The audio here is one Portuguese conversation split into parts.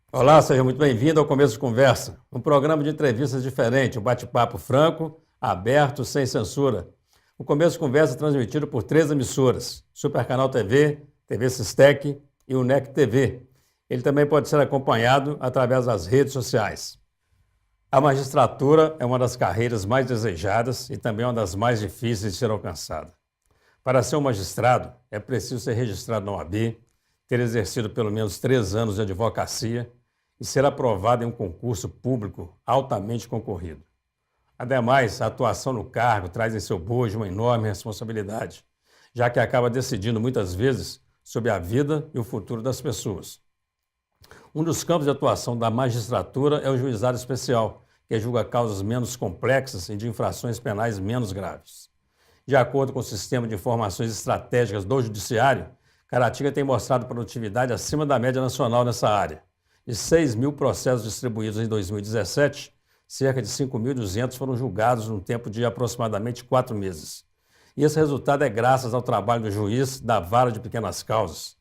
Olá, seja muito bem-vindo ao Começo de Conversa, um programa de entrevistas diferente, um bate-papo franco, aberto, sem censura. O Começo de Conversa é transmitido por 3 emissoras, Supercanal TV, TV Sistec e o NEC TV. Ele também pode ser acompanhado através das redes sociais. A magistratura é uma das carreiras mais desejadas e também uma das mais difíceis de ser alcançada. Para ser um magistrado, é preciso ser registrado na OAB, ter exercido pelo menos 3 anos de advocacia e ser aprovado em um concurso público altamente concorrido. Ademais, a atuação no cargo traz em seu bojo uma enorme responsabilidade, já que acaba decidindo muitas vezes sobre a vida e o futuro das pessoas. Um dos campos de atuação da magistratura é o juizado especial, que julga causas menos complexas e de infrações penais menos graves. De acordo com o Sistema de Informações Estratégicas do Judiciário, Caratinga tem mostrado produtividade acima da média nacional nessa área. De 6.000 processos distribuídos em 2017, cerca de 5.200 foram julgados num tempo de aproximadamente 4 meses. E esse resultado é graças ao trabalho do juiz da Vara de Pequenas Causas.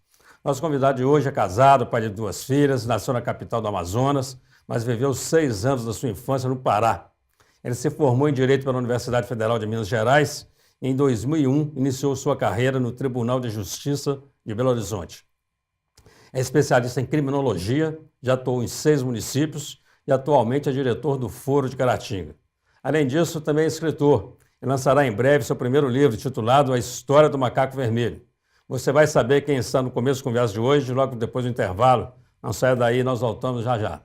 Nosso convidado de hoje é casado, pai de 2 filhas, nasceu na capital do Amazonas, mas viveu 6 anos da sua infância no Pará. Ele se formou em Direito pela Universidade Federal de Minas Gerais e, em 2001, iniciou sua carreira no Tribunal de Justiça de Belo Horizonte. É especialista em criminologia, já atuou em 6 municípios e atualmente é diretor do Foro de Caratinga. Além disso, também é escritor e lançará em breve seu primeiro livro, titulado A História do Macaco Vermelho. Você vai saber quem está no começo da conversa de hoje, logo depois do intervalo. Não saia daí, nós voltamos já já.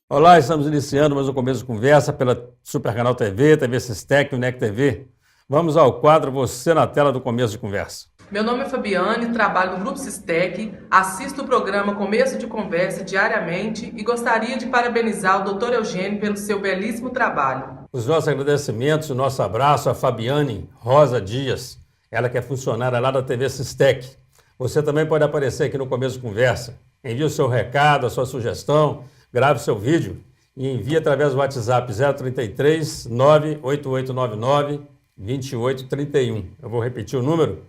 Olá, estamos iniciando mais um Começo de Conversa pela Supercanal TV, TV Sistec e o NEC TV. Vamos ao quadro Você na Tela do Começo de Conversa. Meu nome é Fabiane, trabalho no Grupo Sistec, assisto o programa Começo de Conversa diariamente e gostaria de parabenizar o Dr. Eugênio pelo seu belíssimo trabalho. Os nossos agradecimentos, o nosso abraço à Fabiane Rosa Dias, ela que é funcionária lá da TV Sistec. Você também pode aparecer aqui no Começo de Conversa. Envie o seu recado, a sua sugestão, grave seu vídeo e envie através do WhatsApp 033 98899 2831. Eu vou repetir o número: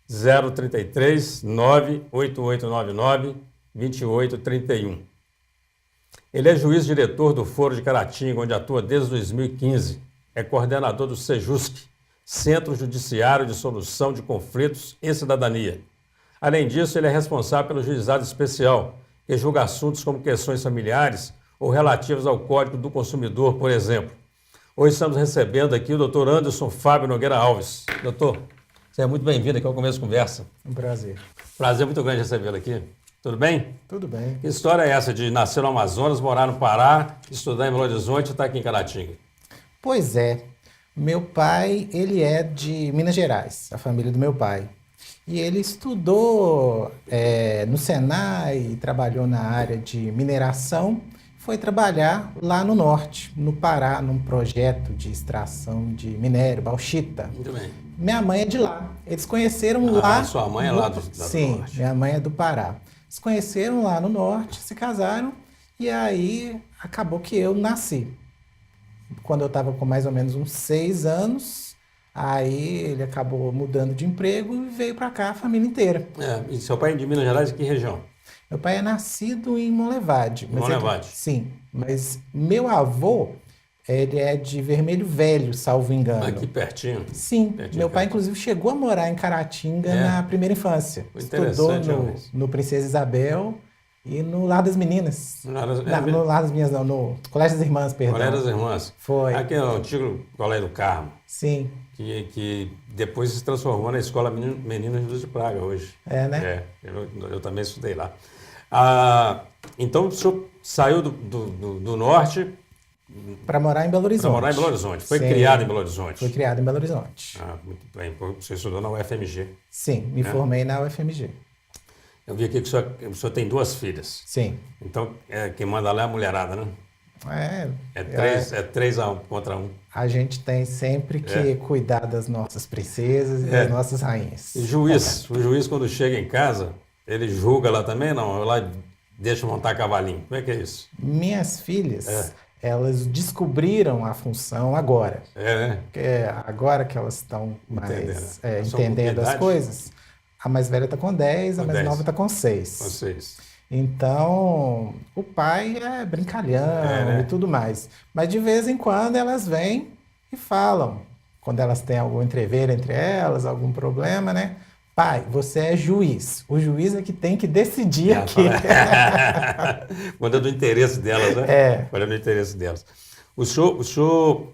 033 98899 2831. Ele é juiz-diretor do Foro de Caratinga, onde atua desde 2015. É coordenador do SEJUSC, Centro Judiciário de Solução de Conflitos e Cidadania. Além disso, ele é responsável pelo juizado especial, que julga assuntos como questões familiares ou relativas ao Código do Consumidor, por exemplo. Hoje estamos recebendo aqui o doutor Anderson Fábio Nogueira Alves. Doutor, você é muito bem-vindo aqui ao Começo de Conversa. Um prazer. Prazer muito grande recebê-lo aqui. Tudo bem? Tudo bem. Que história é essa de nascer no Amazonas, morar no Pará, estudar em Belo Horizonte e estar aqui em Caratinga? Pois é, meu pai, ele é de Minas Gerais, a família do meu pai. E ele estudou no Senai, trabalhou na área de mineração, foi trabalhar lá no norte, no Pará, num projeto de extração de minério, bauxita. Muito bem. Minha mãe é de lá. Eles conheceram lá... Sua mãe é lá do Sim, norte. minha mãe é do Pará. Eles conheceram lá no norte, se casaram e aí acabou que eu nasci. Quando eu estava com mais ou menos uns 6 anos... Aí ele acabou mudando de emprego e veio para cá a família inteira. E seu pai é de Minas Gerais, de que região? Meu pai é nascido em Monlevade. Monlevade? Sim, mas meu avô, ele é de Vermelho Velho, salvo engano. Aqui pertinho? Sim, pertinho, meu pai inclusive chegou a morar em Caratinga na primeira infância. Interessante. Estudou no Princesa Isabel e no Lar das Meninas. No Lar das Meninas não, no Colégio das Irmãs, perdão. Colégio das Irmãs? Foi. Aqui é o antigo Colégio do Carmo. Sim. Que depois se transformou na Escola Meninas Jesus de Praga hoje. É, né? Eu também estudei lá. Então o senhor saiu do norte... Para morar em Belo Horizonte. Para morar em Belo Horizonte. Foi criado em Belo Horizonte. Foi criado em Belo Horizonte. Muito bem. Você estudou na UFMG. Sim, me formei na UFMG. Eu vi aqui que o senhor tem 2 filhas. Sim. Então, quem manda lá é a mulherada, né? É 3-1 contra 1. A gente tem sempre que cuidar das nossas princesas e das nossas rainhas. E o juiz quando chega em casa, ele julga lá também? Não, lá deixa montar cavalinho. Como é que é isso? Minhas filhas, elas descobriram a função agora. Né? Agora que elas estão mais São entendendo com que as idade? coisas. A mais velha está com 10, a Com mais 10. nova está com 6. Vocês. Então, o pai é brincalhão né? e tudo mais. Mas de vez em quando elas vêm e falam. Quando elas têm algum entrever entre elas, algum problema, né? Pai, você é juiz. O juiz é que tem que decidir aqui. Quando é do interesse delas, né? É. Quando é do interesse delas. O senhor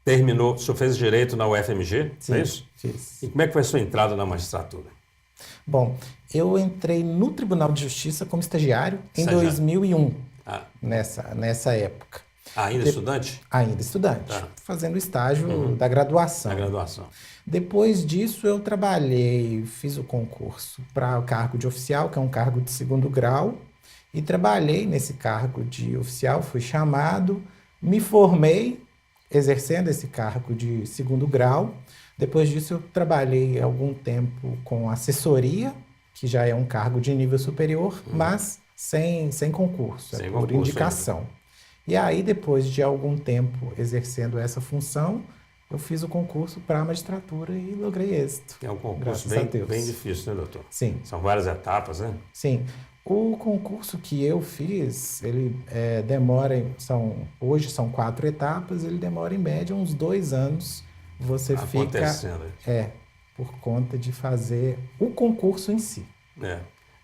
terminou, o senhor fez direito na UFMG, Sim, é isso? fiz. E como é que foi a sua entrada na magistratura? Bom, eu entrei no Tribunal de Justiça como estagiário em Estagiário. 2001, Ah, nessa época. ainda estudante? Ainda estudante, Tá. fazendo estágio da graduação. Na graduação. Depois disso, eu trabalhei, fiz o concurso para o cargo de oficial, que é um cargo de segundo grau, e trabalhei nesse cargo de oficial, fui chamado, me formei exercendo esse cargo de segundo grau. Depois disso, eu trabalhei algum tempo com assessoria, que já é um cargo de nível superior, mas sem concurso, Sem por concurso indicação. E aí, depois de algum tempo exercendo essa função, eu fiz o concurso para a magistratura e logrei êxito. É um concurso Graças a Deus. bem difícil, né, doutor? Sim, São várias etapas, né? sim. O concurso que eu fiz, ele demora, hoje são 4 etapas, ele demora em média uns 2 anos. Você fica, Acontecendo. por conta de fazer o concurso em si.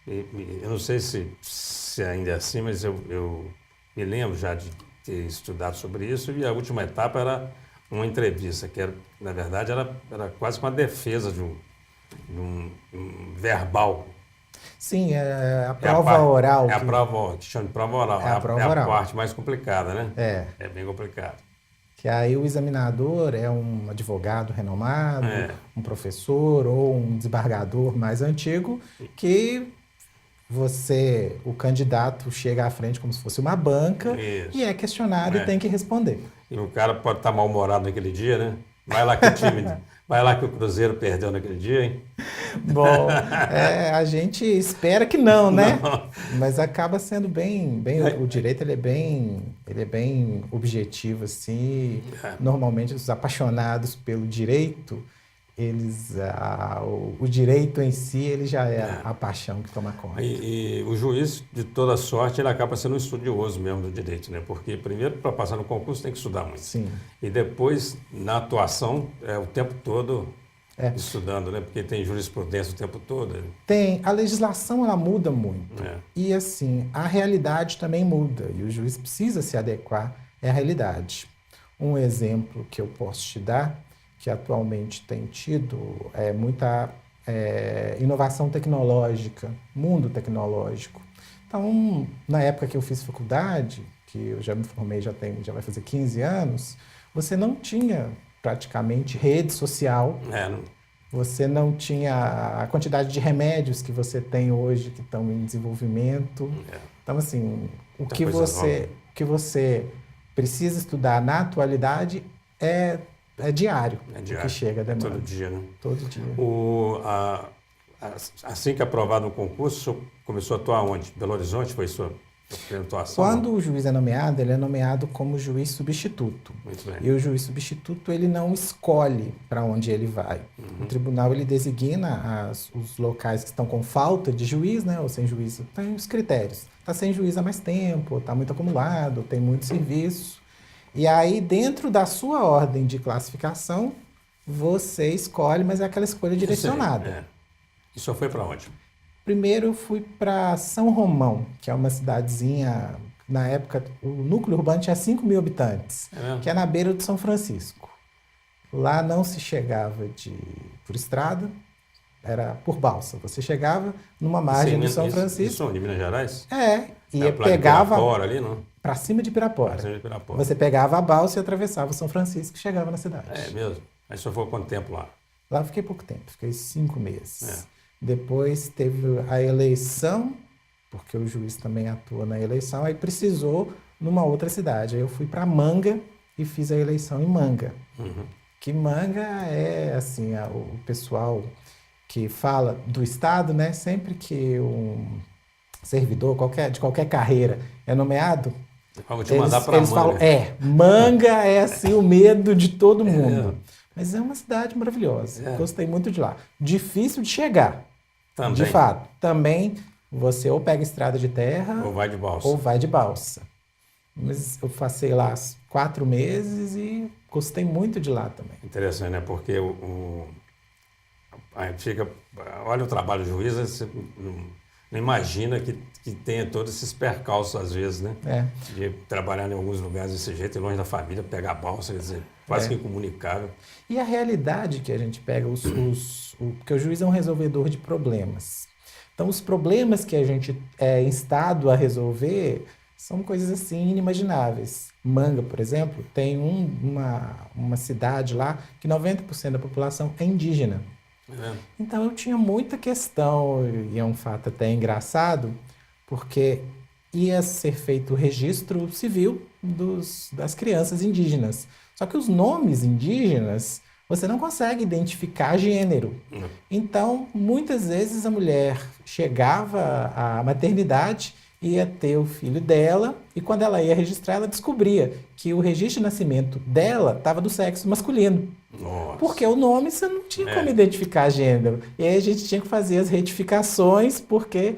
Eu não sei se ainda é assim, mas eu me lembro já de ter estudado sobre isso, e a última etapa era uma entrevista, que era, na verdade era quase uma defesa de um verbal. Sim, é a prova oral. É a prova, que chama de prova oral. É a prova é a oral. parte mais complicada, né? É. É bem complicado. Que aí o examinador é um advogado renomado, um professor ou um desembargador mais antigo, que o candidato chega à frente como se fosse uma banca Isso. e é questionado e tem que responder. E o cara pode estar mal-humorado naquele dia, né? Vai lá que o Cruzeiro perdeu naquele dia, hein? Bom, a gente espera que não, né? Não. Mas acaba sendo bem o direito ele é bem objetivo, assim. Normalmente os apaixonados pelo direito, o direito em si, ele já é a paixão que toma conta. E o juiz, de toda sorte, ele acaba sendo um estudioso mesmo do direito, né? Porque primeiro, para passar no concurso, tem que estudar muito. Sim. E depois, na atuação, o tempo todo estudando, né? Porque tem jurisprudência o tempo todo. Tem. A legislação, ela muda muito. E, assim, a realidade também muda. E o juiz precisa se adequar à realidade. Um exemplo que eu posso te dar, que atualmente tem tido muita inovação tecnológica, mundo tecnológico. Então, na época que eu fiz faculdade, que eu já me formei, já vai fazer 15 anos, você não tinha praticamente rede social, você não tinha a quantidade de remédios que você tem hoje que estão em desenvolvimento. Então, assim, o que você precisa estudar na atualidade é diário. O que chega, demanda. Todo dia, né? Todo dia. Assim que aprovado no concurso, o senhor começou a atuar onde? Belo Horizonte foi sua primeira atuação? Quando o juiz é nomeado, ele é nomeado como juiz substituto. Muito bem. E o juiz substituto, ele não escolhe para onde ele vai. O tribunal, ele designa os locais que estão com falta de juiz, né? Ou sem juiz. Tem os critérios. Está sem juiz há mais tempo, está muito acumulado, tem muito serviço. E aí, dentro da sua ordem de classificação, você escolhe, mas é aquela escolha direcionada. E o senhor foi para onde? Primeiro eu fui para São Romão, que é uma cidadezinha, na época o núcleo urbano tinha 5.000 habitantes, que é na beira de São Francisco. Lá não se chegava por estrada, era por balsa. Você chegava numa margem de São Francisco. Isso de Minas Gerais? E pegava ali, não? para cima de Pirapora. Pra cima de Pirapora. Você pegava a balsa e atravessava São Francisco e chegava na cidade. É mesmo? Aí o senhor ficou quanto tempo lá? Lá eu fiquei pouco tempo, fiquei 5 meses. Depois teve a eleição, porque o juiz também atua na eleição, aí precisou numa outra cidade. Aí eu fui para Manga e fiz a eleição em Manga. Que Manga é, assim, o pessoal que fala do Estado, né? Sempre que um servidor de qualquer carreira é nomeado, Vamos te mandar para eles Manga. falam, Manga é assim o medo de todo mundo. Mas é uma cidade maravilhosa. Gostei muito de lá. Difícil de chegar. Também. De fato. Também você ou pega estrada de terra Ou vai de balsa. ou vai de balsa. Mas eu passei lá 4 meses e gostei muito de lá também. Interessante, né? Porque a gente fica... Olha o trabalho do juiz, você não imagina que tenha todos esses percalços, às vezes, né? De trabalhar em alguns lugares desse jeito, longe da família, pegar a balsa, quer dizer, quase que incomunicável. E a realidade que a gente pega, porque o juiz é um resolvedor de problemas. Então, os problemas que a gente é instado a resolver são coisas assim inimagináveis. Manga, por exemplo, tem uma cidade lá que 90% da população é indígena. Então eu tinha muita questão, e é um fato até engraçado, porque ia ser feito o registro civil das crianças indígenas. Só que os nomes indígenas, você não consegue identificar gênero. Então, muitas vezes a mulher chegava à maternidade, ia ter o filho dela, e quando ela ia registrar, ela descobria que o registro de nascimento dela estava do sexo masculino. Nossa. Porque o nome você não tinha como identificar gênero. E aí a gente tinha que fazer as retificações, porque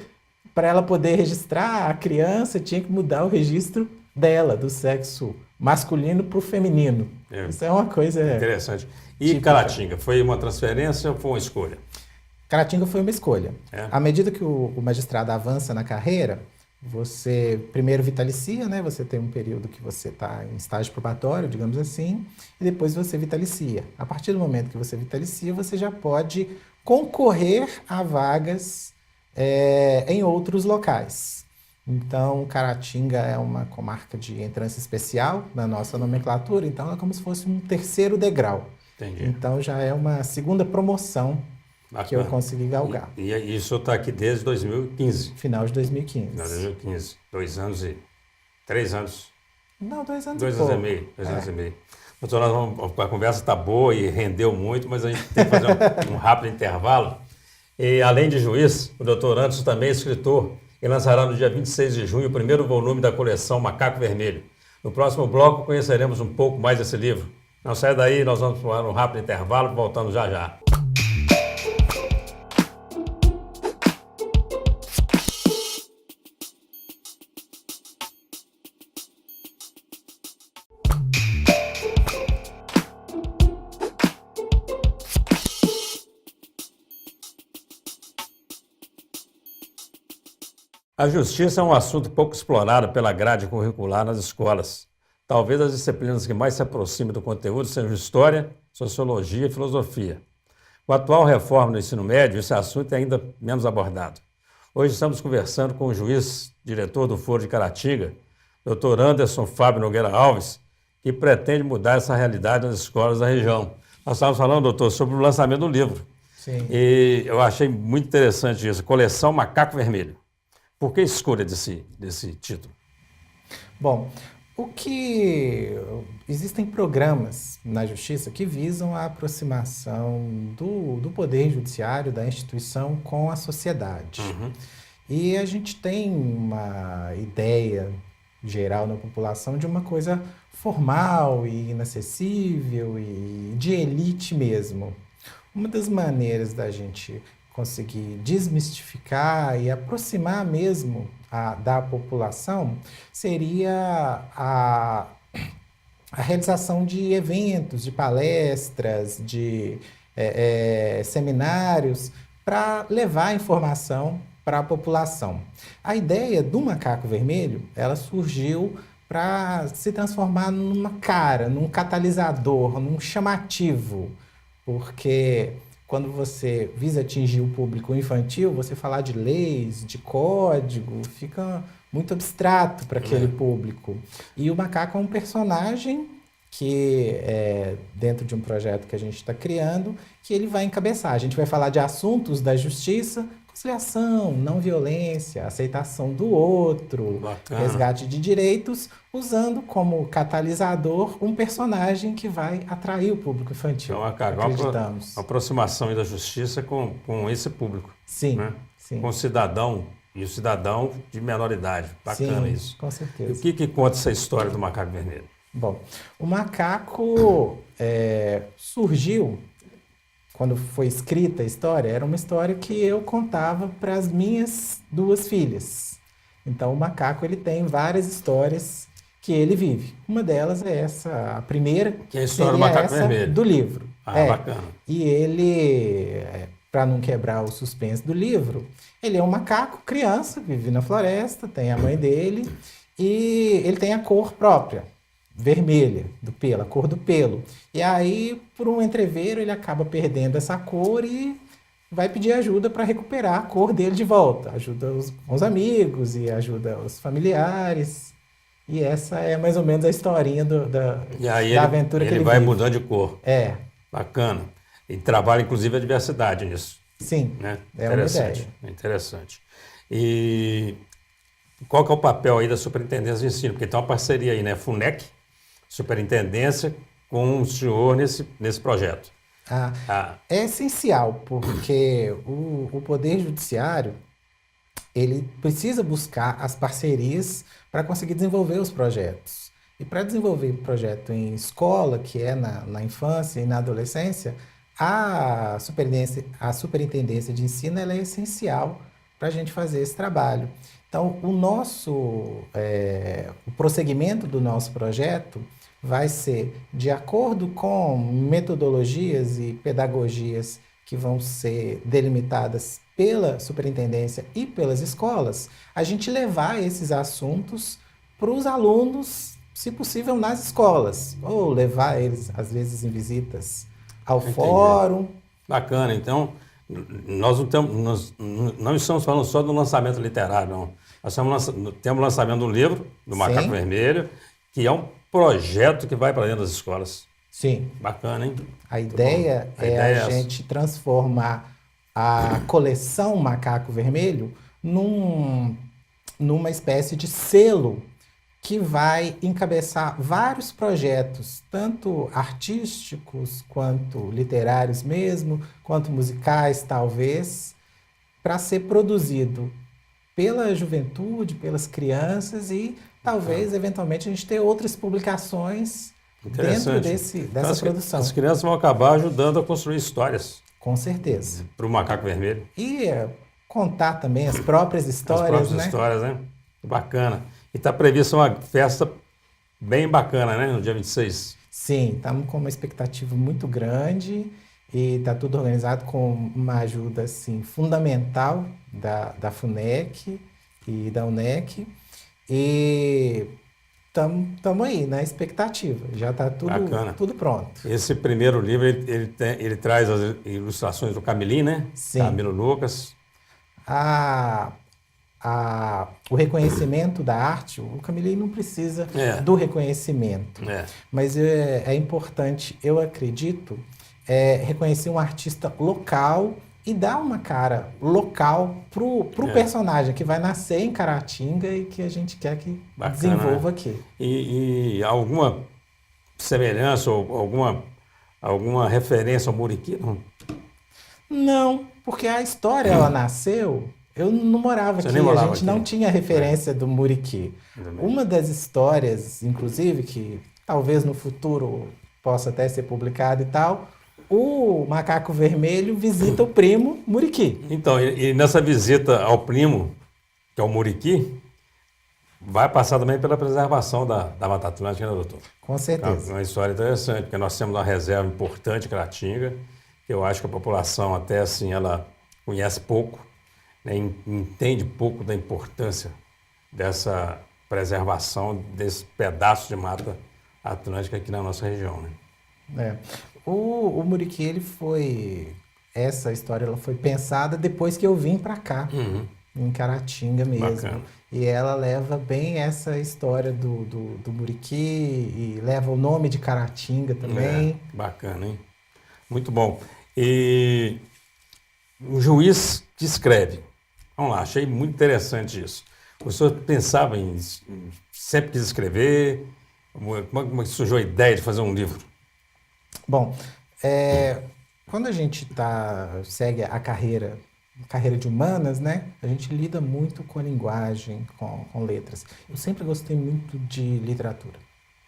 para ela poder registrar a criança, tinha que mudar o registro dela, do sexo masculino para o feminino. Isso é uma coisa interessante. E Caratinga, foi uma transferência ou foi uma escolha? Caratinga foi uma escolha. À medida que o magistrado avança na carreira, você primeiro vitalicia, né? Você tem um período que você está em estágio probatório, digamos assim, e depois você vitalicia. A partir do momento que você vitalicia, você já pode concorrer a vagas em outros locais. Então, Caratinga é uma comarca de entrância especial na nossa nomenclatura, então é como se fosse um terceiro degrau. Entendi. Então já é uma segunda promoção que eu consegui galgar. E isso está aqui desde 2015? Final de 2015. Final de 2015. 2 anos e... 3 anos? Não, 2 anos 2 e pouco. anos e meio. 2 anos e meio. Doutor, a conversa está boa e rendeu muito, mas a gente tem que fazer um rápido intervalo. E além de juiz, o doutor Anderson também é escritor e lançará no dia 26 de junho o primeiro volume da coleção Macaco Vermelho. No próximo bloco conheceremos um pouco mais desse livro. Não saia daí, nós vamos para um rápido intervalo, voltando já já. A justiça é um assunto pouco explorado pela grade curricular nas escolas. Talvez as disciplinas que mais se aproximem do conteúdo sejam História, Sociologia e Filosofia. Com a atual reforma no ensino médio, esse assunto é ainda menos abordado. Hoje estamos conversando com o juiz, diretor do Foro de Caratinga, Dr. Anderson Fábio Nogueira Alves, que pretende mudar essa realidade nas escolas da região. Nós estávamos falando, doutor, sobre o lançamento do livro. Sim. E eu achei muito interessante isso, Coleção Macaco Vermelho. Por que a escolha desse título? Bom, existem programas na Justiça que visam a aproximação do Poder Judiciário, da instituição, com a sociedade. E a gente tem uma ideia geral na população de uma coisa formal e inacessível e de elite mesmo. Uma das maneiras da gente conseguir desmistificar e aproximar mesmo da população seria a realização de eventos, de palestras, de seminários para levar informação para a população. A ideia do Macaco Vermelho, ela surgiu para se transformar num catalisador, num chamativo, porque quando você visa atingir o público infantil, você falar de leis, de código, fica muito abstrato para aquele público. E o macaco é um personagem que, dentro de um projeto que a gente está criando, que ele vai encabeçar. A gente vai falar de assuntos da justiça conciliação, não violência, aceitação do outro, Bacana. resgate de direitos, usando como catalisador um personagem que vai atrair o público infantil. Então, Acreditamos. uma aproximação aí da justiça com esse público, Sim, né? sim. Com o cidadão, e o cidadão de menor idade. Bacana Sim, isso. com E o certeza. que conta essa história do macaco vermelho? Bom, o macaco surgiu quando foi escrita a história, era uma história que eu contava para as minhas duas filhas. Então, o macaco ele tem várias histórias que ele vive. Uma delas é essa, a primeira, Que é a história do seria macaco essa vermelho. do livro. Bacana. E ele, para não quebrar o suspense do livro, ele é um macaco, criança, vive na floresta, tem a mãe dele, e ele tem a cor própria, vermelha, do pelo, a cor do pelo. E aí, por um entreveiro, ele acaba perdendo essa cor e vai pedir ajuda para recuperar a cor dele de volta. Ajuda os amigos e ajuda os familiares. E essa é mais ou menos a historinha E aí da aventura que ele ele vai vive. mudando de cor. É, Bacana. E trabalha, inclusive, a diversidade nisso, sim, né? é uma Interessante. Interessante. E qual que é o papel aí da Superintendência de Ensino? Porque tem uma parceria aí, né? FUNEC, Superintendência, com o senhor nesse projeto. É essencial, porque o Poder Judiciário ele precisa buscar as parcerias para conseguir desenvolver os projetos. E para desenvolver o projeto em escola, que é na infância e na adolescência, a Superintendência de Ensino ela é essencial para a gente fazer esse trabalho. Então, o prosseguimento do nosso projeto vai ser de acordo com metodologias e pedagogias que vão ser delimitadas pela superintendência e pelas escolas, a gente levar esses assuntos para os alunos, se possível, nas escolas, ou levar eles, às vezes, em visitas ao fórum. Bacana. Então, nós não estamos falando só do lançamento literário, não. Nós temos o lançamento do livro, do Macaco Sim. Vermelho, que é um projeto que vai para dentro das escolas. Sim. Bacana, hein? A ideia A é ideia é a essa. gente transformar a coleção Macaco Vermelho numa espécie de selo que vai encabeçar vários projetos, tanto artísticos quanto literários mesmo, quanto musicais talvez, para ser produzido pela juventude, pelas crianças e talvez eventualmente a gente ter outras publicações dentro Interessante. Então, dessa produção. as crianças vão acabar ajudando a construir histórias Com certeza. para o Macaco Vermelho. E contar também as próprias As histórias, próprias né? histórias, né? Bacana. E está prevista uma festa bem bacana, né? No dia 26. Sim, estamos com uma expectativa muito grande e está tudo organizado com uma ajuda assim, fundamental da FUNEC e da UNEC. E estamos aí na expectativa. Já está Bacana. tudo pronto. Esse primeiro livro, ele traz as ilustrações do Camilo, né? Sim. Camilo Lucas. O reconhecimento da arte, o Camilo não precisa do reconhecimento. Mas é importante, eu acredito, reconhecer um artista local e dar uma cara local pro personagem que vai nascer em Caratinga e que a gente quer que Bacana, desenvolva né? aqui. E alguma semelhança ou alguma referência ao Muriqui? Não? Não, porque a história, ela nasceu... Eu não morava Você aqui, nem morava a gente aqui? não tinha referência do Muriqui. Uma das histórias, inclusive, que talvez no futuro possa até ser publicada e tal, o Macaco Vermelho visita o primo Muriqui. Então, e nessa visita ao primo, que é o Muriqui, vai passar também pela preservação da Mata Atlântica, né, doutor? Com É certeza. uma história interessante, porque nós temos uma reserva importante, Caratinga, que eu acho que a população até assim, ela conhece pouco, né, entende pouco da importância dessa preservação desse pedaço de Mata Atlântica aqui na nossa região, né? O Muriqui, essa história ela foi pensada depois que eu vim para cá, em Caratinga mesmo. Bacana. E ela leva bem essa história do Muriqui e leva o nome de Caratinga também. Bacana, hein? Muito bom. E um juiz que escreve. Vamos lá, achei muito interessante isso. O senhor pensava sempre quis escrever? Como é que surgiu a ideia de fazer um livro? Bom, quando a gente segue a carreira de humanas, né? A gente lida muito com a linguagem, com letras. Eu sempre gostei muito de literatura.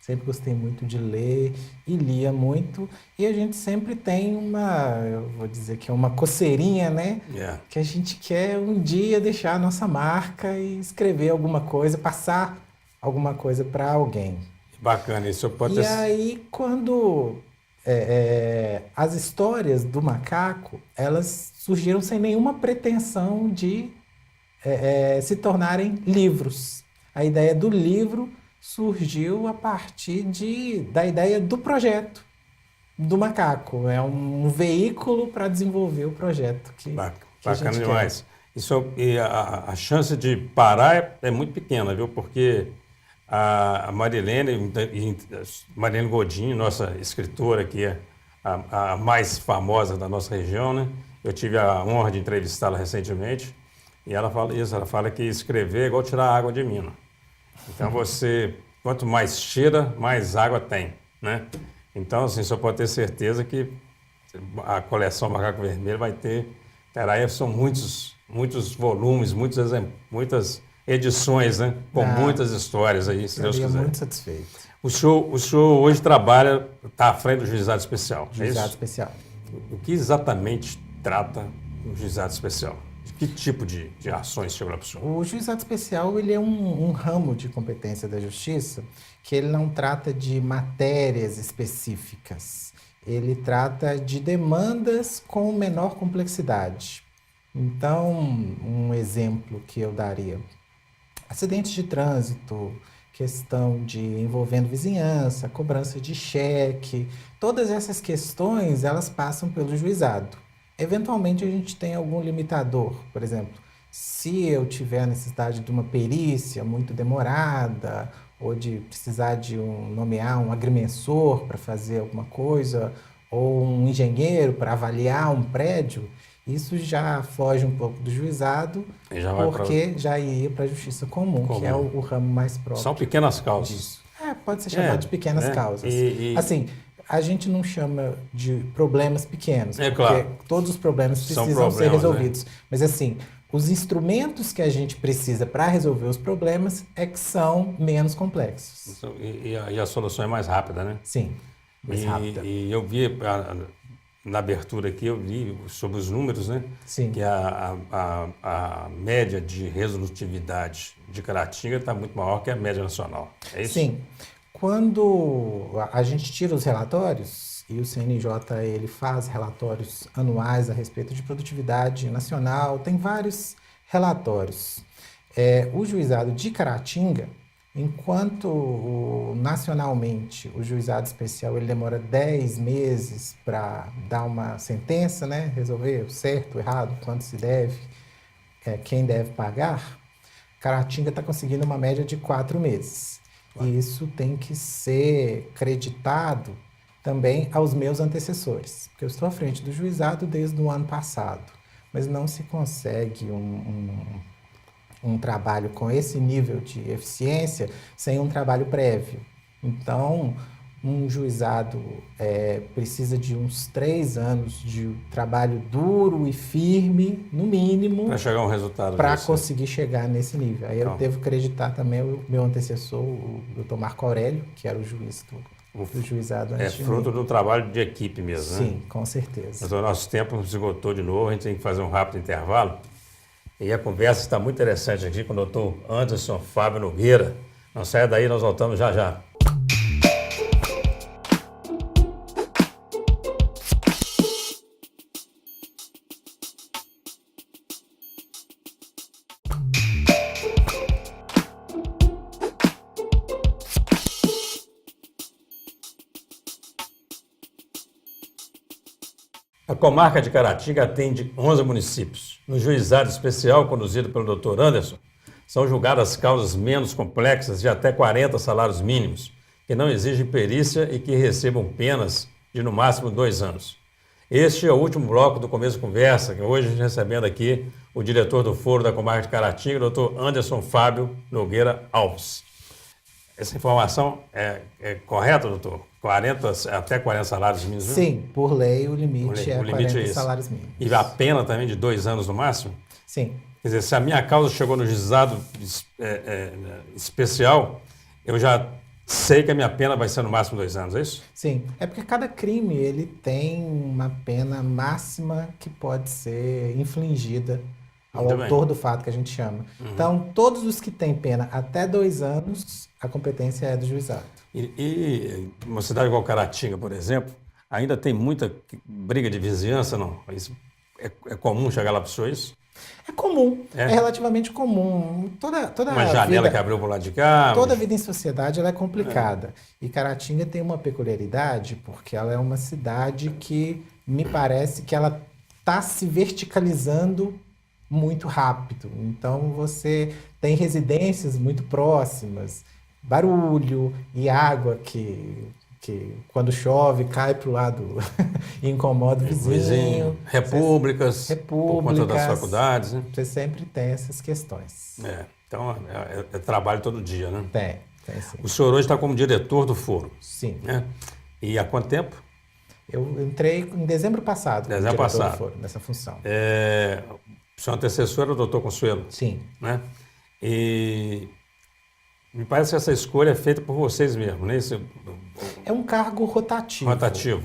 Sempre gostei muito de ler e lia muito. E a gente sempre tem eu vou dizer que é uma coceirinha, né? Yeah. Que a gente quer um dia deixar a nossa marca e escrever alguma coisa, passar alguma coisa para alguém. Bacana, isso pode E aí, quando as histórias do macaco, elas surgiram sem nenhuma pretensão de se tornarem livros. A ideia do livro surgiu a partir da ideia do projeto do macaco. É um veículo para desenvolver o projeto que a bacana gente demais. E a chance de parar é muito pequena, viu? Porque a Marilene Godinho, nossa escritora, que é a mais famosa da nossa região, né? Eu tive a honra de entrevistá-la recentemente e ela fala isso, ela fala que escrever é igual tirar água de mina. Então quanto mais cheira, mais água tem, né? Então, assim, só pode ter certeza que a coleção Macaco Vermelho são muitos volumes, muitas edições, né? Com muitas histórias aí, se Deus quiser. Estaria muito satisfeito. O senhor hoje está à frente do Juizado Especial, Juizado é isso? Especial. O que exatamente trata o Juizado Especial? De que tipo de ações chegam lá para o senhor? O Juizado Especial ele é um ramo de competência da Justiça que ele não trata de matérias específicas. Ele trata de demandas com menor complexidade. Então, um exemplo que eu daria: acidentes de trânsito, questão envolvendo vizinhança, cobrança de cheque, todas essas questões elas passam pelo juizado. Eventualmente a gente tem algum limitador, por exemplo, se eu tiver a necessidade de uma perícia muito demorada ou de precisar nomear um agrimensor para fazer alguma coisa ou um engenheiro para avaliar um prédio, isso já foge um pouco do juizado, porque já ia para a justiça comum, que é o ramo mais próprio. São pequenas causas. Disso. Pode ser chamado de pequenas causas. Assim, a gente não chama de problemas pequenos, porque claro, todos os problemas precisam ser resolvidos. Né? Mas assim, os instrumentos que a gente precisa para resolver os problemas que são menos complexos. E a solução é mais rápida, né? Sim, mais rápida. E eu vi, na abertura aqui, eu li sobre os números, né? Sim. Que a média de resolutividade de Caratinga está muito maior que a média nacional. É isso? Sim. Quando a gente tira os relatórios, e o CNJ ele faz relatórios anuais a respeito de produtividade nacional, tem vários relatórios. O juizado de Caratinga, enquanto nacionalmente o juizado especial ele demora 10 meses para dar uma sentença, né, resolver o certo, o errado, quanto se deve, quem deve pagar, Caratinga está conseguindo uma média de 4 meses. E isso tem que ser creditado também aos meus antecessores, porque eu estou à frente do juizado desde o ano passado, mas não se consegue um trabalho com esse nível de eficiência sem um trabalho prévio. Então, um juizado precisa de uns 3 anos de trabalho duro e firme, no mínimo, para chegar a um resultado para conseguir chegar nesse nível. Aí eu devo acreditar também o meu antecessor, o doutor Marco Aurélio, que era o juiz do juizado antes de mim. Fruto do trabalho de equipe mesmo, né? Sim, com certeza. Mas o nosso tempo se esgotou de novo, a gente tem que fazer um rápido intervalo. E a conversa está muito interessante aqui com o doutor Anderson Fábio Nogueira. Não saia daí, nós voltamos já já. A comarca de Caratinga atende 11 municípios. No juizado especial conduzido pelo Dr. Anderson, são julgadas causas menos complexas de até 40 salários mínimos, que não exigem perícia e que recebam penas de no máximo 2 anos. Este é o último bloco do Começo de Conversa, que hoje a gente recebendo aqui o diretor do Foro da Comarca de Caratinga, o Dr. Anderson Fábio Nogueira Alves. Essa informação é correta, doutor? Até 40 salários mínimos? Sim, por lei o limite é 40 salários mínimos. E a pena também de 2 anos no máximo? Sim. Quer dizer, se a minha causa chegou no juizado especial, eu já sei que a minha pena vai ser no máximo 2 anos, é isso? Sim, é porque cada crime ele tem uma pena máxima que pode ser infligida ao autor do fato que a gente chama. Então, todos os que têm pena até 2 anos, a competência é do juizado. E uma cidade igual Caratinga, por exemplo, ainda tem muita briga de vizinhança, não? Isso é comum chegar lá para pessoa isso? É comum, é relativamente comum. Toda uma janela vida, que abriu para o lado de cá. Toda a vida em sociedade ela é complicada. E Caratinga tem uma peculiaridade, porque ela é uma cidade que me parece que ela está se verticalizando muito rápido. Então você tem residências muito próximas, barulho e água que quando chove cai para o lado e incomoda o vizinho. Repúblicas, por conta das faculdades. Né? Você sempre tem essas questões. Então é trabalho todo dia, né? Tem sim. O senhor hoje está como diretor do Foro. Sim. Né? E há quanto tempo? Eu entrei em dezembro passado como diretor do Foro, nessa função. O seu antecessor era o doutor Consuelo? Sim. Né? E me parece que essa escolha é feita por vocês mesmos, né? É um cargo rotativo.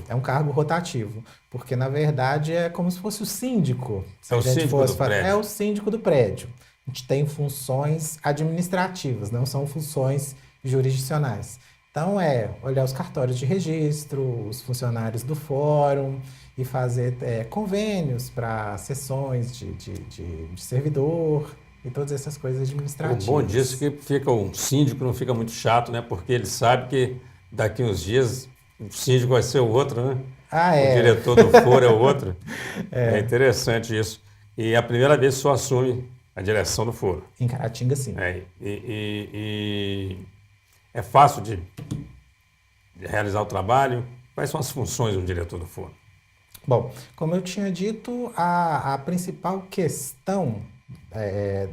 É um cargo rotativo, porque na verdade é como se fosse o síndico. É o síndico do prédio. É o síndico do prédio. A gente tem funções administrativas, não são funções jurisdicionais. Então olhar os cartórios de registro, os funcionários do fórum e fazer convênios para sessões de servidor e todas essas coisas administrativas. O bom disso é que fica um síndico, não fica muito chato, né? Porque ele sabe que daqui uns dias o síndico vai ser o outro, né? O diretor do foro é o outro. É interessante isso. E é a primeira vez que só assume a direção do foro. Em Caratinga, sim. E é fácil de realizar o trabalho. Quais são as funções do diretor do foro? Bom, como eu tinha dito, a principal questão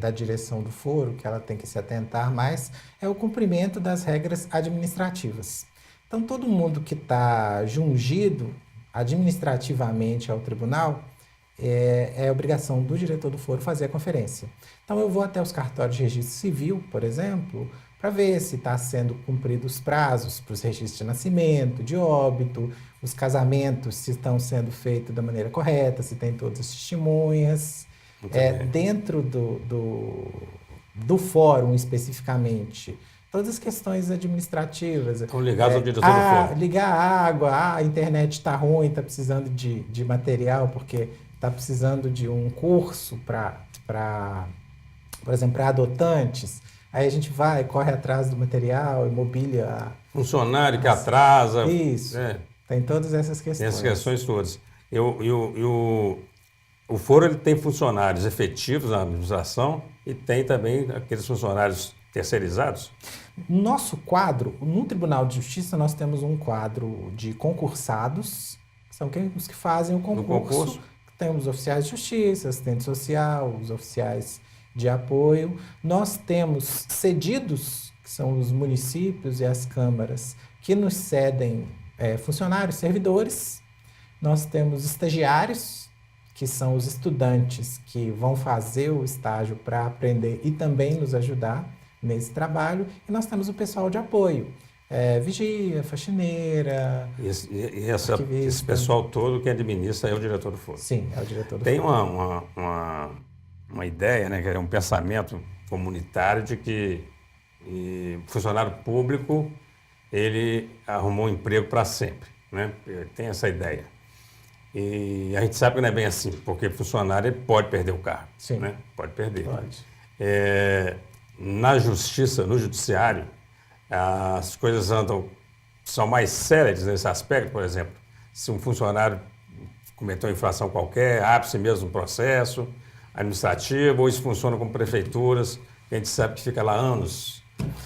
da direção do foro, que ela tem que se atentar mais, é o cumprimento das regras administrativas. Então, todo mundo que está jungido administrativamente ao tribunal, é obrigação do diretor do foro fazer a conferência. Então, eu vou até os cartórios de registro civil, por exemplo, para ver se está sendo cumpridos os prazos para os registros de nascimento, de óbito, os casamentos, se estão sendo feitos da maneira correta, se tem todas as testemunhas. Dentro do fórum especificamente, todas as questões administrativas. Estão ligados ao diretor do fórum. Ligar a água, a internet está ruim, está precisando de material, porque está precisando de um curso por exemplo, para adotantes. Aí a gente corre atrás do material, imobilia. Funcionário que atrasa. Isso. Tem todas essas questões. Tem essas questões todas. O foro ele tem funcionários efetivos na administração e tem também aqueles funcionários terceirizados? Nosso quadro, no Tribunal de Justiça, nós temos um quadro de concursados, que são os que fazem o concurso. Temos oficiais de justiça, assistente social, os oficiais de apoio. Nós temos cedidos, que são os municípios e as câmaras, que nos cedem funcionários, servidores. Nós temos estagiários, que são os estudantes que vão fazer o estágio para aprender e também nos ajudar nesse trabalho. E nós temos o pessoal de apoio, vigia, faxineira, esse pessoal todo que administra é o diretor do foro. Sim, é o diretor do foro. Tem uma ideia, né, que é um pensamento comunitário de que funcionário público ele arrumou um emprego para sempre, né? Tem essa ideia. E a gente sabe que não é bem assim, porque funcionário ele pode perder o cargo. Sim. Né? Pode perder. Pode. Na justiça, no judiciário, as coisas são mais sérias nesse aspecto. Por exemplo, se um funcionário cometeu uma infração qualquer, abre-se mesmo um processo administrativo, ou isso funciona com prefeituras, a gente sabe que fica lá anos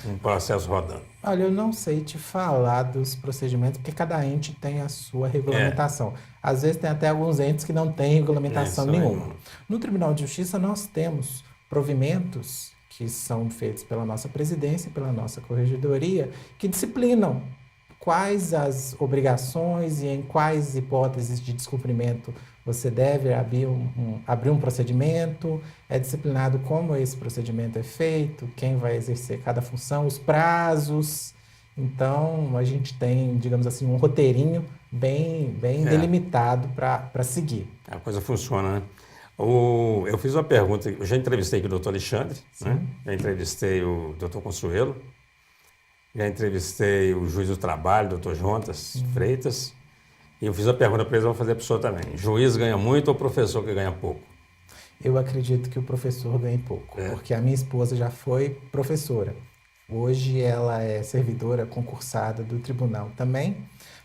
um processo rodando? Olha, eu não sei te falar dos procedimentos, porque cada ente tem a sua regulamentação. Às vezes tem até alguns entes que não têm regulamentação nenhuma. No Tribunal de Justiça nós temos provimentos que são feitos pela nossa presidência, pela nossa corregedoria, que disciplinam quais as obrigações e em quais hipóteses de descumprimento você deve abrir um procedimento, é disciplinado como esse procedimento é feito, quem vai exercer cada função, os prazos. Então, a gente tem, digamos assim, um roteirinho bem delimitado para seguir. A coisa funciona, né? Eu fiz uma pergunta, eu já entrevistei aqui o doutor Alexandre, né? Já entrevistei o doutor Consuelo, já entrevistei o juiz do trabalho, doutor Jonas Freitas, e eu fiz a pergunta para eles, vou fazer para o senhor também. Juiz ganha muito ou professor que ganha pouco? Eu acredito que o professor ganha pouco, porque a minha esposa já foi professora. Hoje ela é servidora concursada do tribunal também,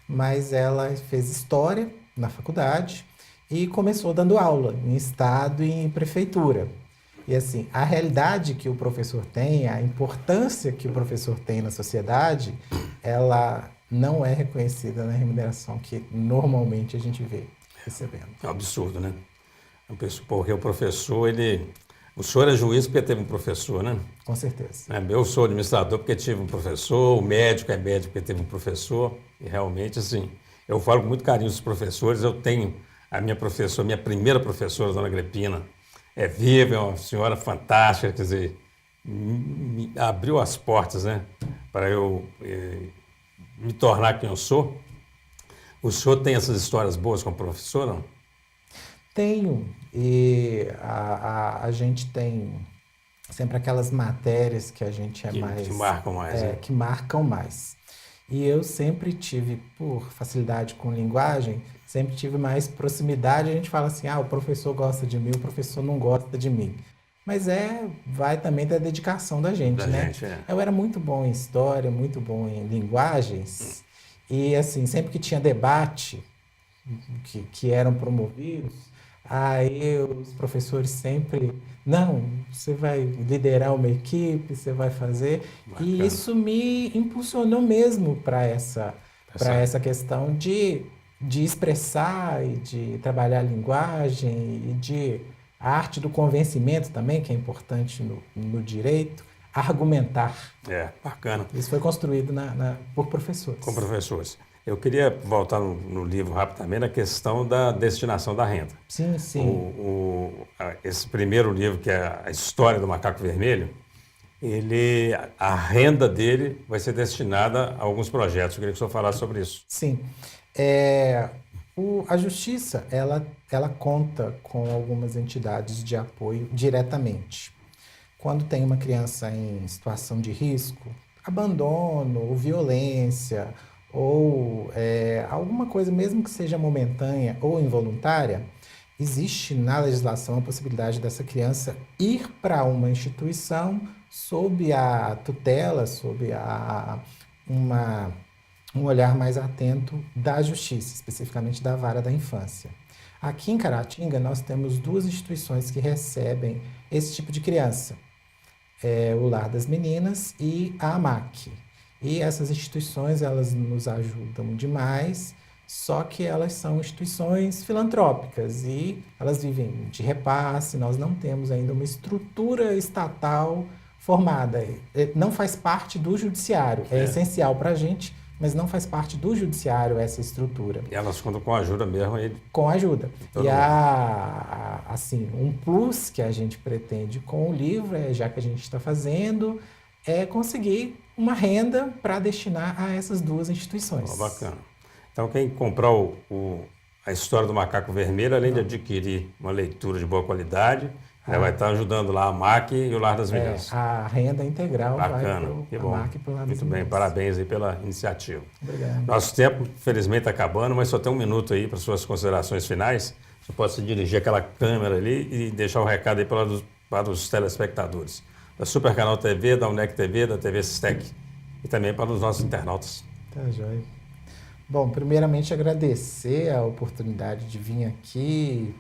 mas ela fez história na faculdade e começou dando aula em estado e em prefeitura. E assim, a realidade que o professor tem, a importância que o professor tem na sociedade, ela não é reconhecida na remuneração que normalmente a gente vê recebendo. É um absurdo, né? Porque o professor, o senhor é juiz porque teve um professor, né? Com certeza. Eu sou administrador porque tive um professor, o médico é médico porque teve um professor, e realmente, assim, eu falo com muito carinho dos professores. Eu tenho a minha professora, minha primeira professora, dona Agripina, é viva, é uma senhora fantástica, quer dizer, me abriu as portas, né, para eu me tornar quem eu sou. O senhor tem essas histórias boas com a professora, não? Tenho, e a gente tem sempre aquelas matérias que a gente que marcam mais, né? Que marcam mais. E eu sempre tive, por facilidade com linguagem, sempre tive mais proximidade. A gente fala assim, o professor gosta de mim, o professor não gosta de mim. Mas vai também da dedicação da gente, né? Eu era muito bom em história, muito bom em linguagens. E assim, sempre que tinha debate que eram promovidos, aí os professores sempre, não, você vai liderar uma equipe, você vai fazer. Bacana. E isso me impulsionou mesmo para essa questão de expressar e de trabalhar a linguagem e de a arte do convencimento também, que é importante no direito, argumentar. Bacana. Isso foi construído por professores. Com professores. Eu queria voltar no livro rapidamente na questão da destinação da renda. Sim, sim. Esse primeiro livro, que é a História do Macaco Vermelho, a renda dele vai ser destinada a alguns projetos. Eu queria que o senhor falasse sobre isso. Sim. A Justiça, ela conta com algumas entidades de apoio diretamente. Quando tem uma criança em situação de risco, abandono ou violência, ou alguma coisa, mesmo que seja momentânea ou involuntária, existe na legislação a possibilidade dessa criança ir para uma instituição sob a tutela, sob um olhar mais atento da Justiça, especificamente da Vara da Infância. Aqui em Caratinga, nós temos 2 instituições que recebem esse tipo de criança. O Lar das Meninas e a AMAC. E essas instituições, elas nos ajudam demais, só que elas são instituições filantrópicas e elas vivem de repasse. Nós não temos ainda uma estrutura estatal formada. Não faz parte do judiciário. É essencial para a gente, mas não faz parte do judiciário essa estrutura. E elas contam com ajuda mesmo? Com ajuda. E assim, um plus que a gente pretende com o livro, já que a gente está fazendo, é conseguir uma renda para destinar a essas 2 instituições. Bacana. Então, quem comprar a História do Macaco Vermelho, além de adquirir uma leitura de boa qualidade, vai estar ajudando lá a MAC e o Lar das Meninas. A renda integral vai para a MAC e para o Lar das Meninas. Muito bem, parabéns aí pela iniciativa. Obrigado. Nosso tempo, felizmente, está acabando, mas só tem 1 minuto aí para suas considerações finais. Você pode se dirigir àquela câmera ali e deixar um recado aí para os telespectadores. Da Super Canal TV, da UNEC TV, da TV Sistec e também para os nossos internautas. Tá joia. Bom, primeiramente agradecer a oportunidade de vir aqui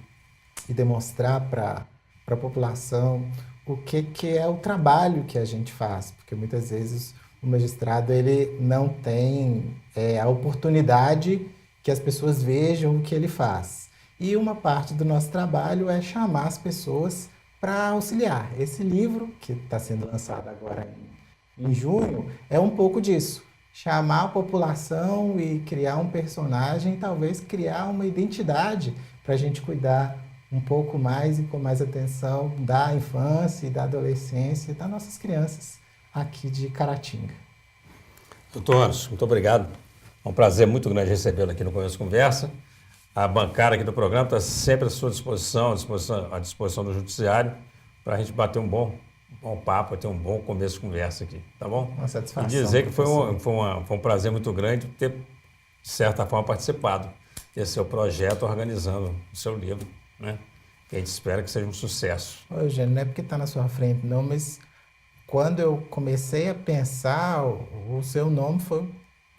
e demonstrar para para a população o que é o trabalho que a gente faz, porque muitas vezes o magistrado ele não tem a oportunidade que as pessoas vejam o que ele faz. E uma parte do nosso trabalho é chamar as pessoas para auxiliar. Esse livro, que está sendo lançado agora em junho, é um pouco disso. Chamar a população e criar um personagem, talvez criar uma identidade para a gente cuidar um pouco mais e com mais atenção da infância e da adolescência e das nossas crianças aqui de Caratinga. Doutor Anderson, muito obrigado. É um prazer muito grande recebê-lo aqui no Começo Conversa. A bancada aqui do programa está sempre à sua disposição, à disposição do Judiciário, para a gente bater um bom papo, ter um bom começo de conversa aqui, tá bom? Uma satisfação. E dizer que foi um prazer muito grande ter, de certa forma, participado desse seu projeto, organizando o seu livro, né? Que a gente espera que seja um sucesso. Ô, Eugênio, não é porque está na sua frente, não, mas quando eu comecei a pensar, o seu nome foi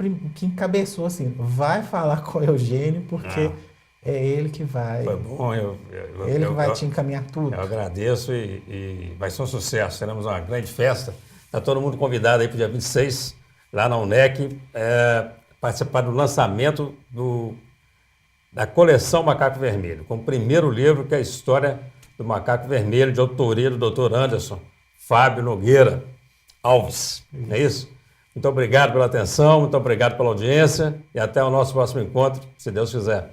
o que encabeçou assim, vai falar com o Eugênio, porque é ele que vai. Foi bom, ele que vai te encaminhar tudo. Eu agradeço e vai ser um sucesso. Teremos uma grande festa. Está todo mundo convidado aí para o dia 26, lá na UNEC, participar do lançamento da coleção Macaco Vermelho, com o primeiro livro, que é a história do Macaco Vermelho, de autoria do Dr. Anderson Fábio Nogueira Alves. Não é isso? Muito obrigado pela atenção, muito obrigado pela audiência e até o nosso próximo encontro, se Deus quiser.